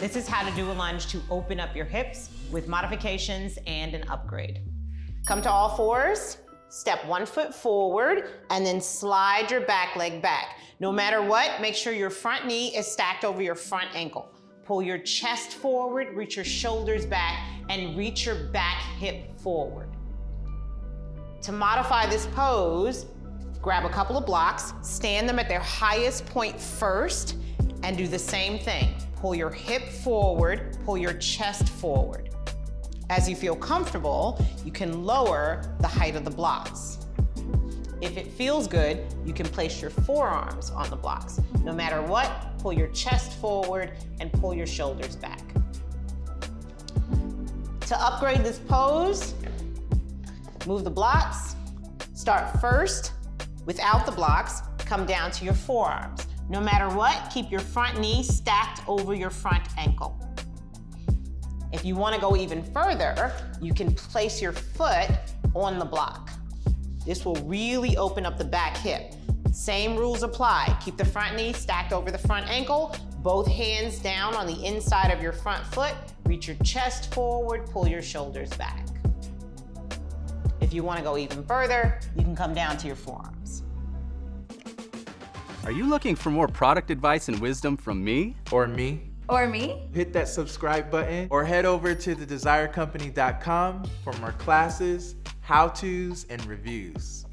This is how to do a lunge to open up your hips with modifications and an upgrade. Come to all fours, step 1 foot forward, and then slide your back leg back. No matter what, make sure your front knee is stacked over your front ankle. Pull your chest forward, reach your shoulders back, and reach your back hip forward. To modify this pose, grab a couple of blocks, stand them at their highest point first, and do the same thing. Pull your hip forward, pull your chest forward. As you feel comfortable, you can lower the height of the blocks. If it feels good, you can place your forearms on the blocks. No matter what, pull your chest forward and pull your shoulders back. To upgrade this pose, move the blocks. Start first without the blocks, come down to your forearms. No matter what, keep your front knee stacked over your front ankle. If you want to go even further, you can place your foot on the block. This will really open up the back hip. Same rules apply. Keep the front knee stacked over the front ankle, both hands down on the inside of your front foot, reach your chest forward, pull your shoulders back. If you want to go even further, you can come down to your forearms. Are you looking for more product advice and wisdom from me? Or me? Or me? Hit that subscribe button or head over to thedesirecompany.com for more classes, how-tos, and reviews.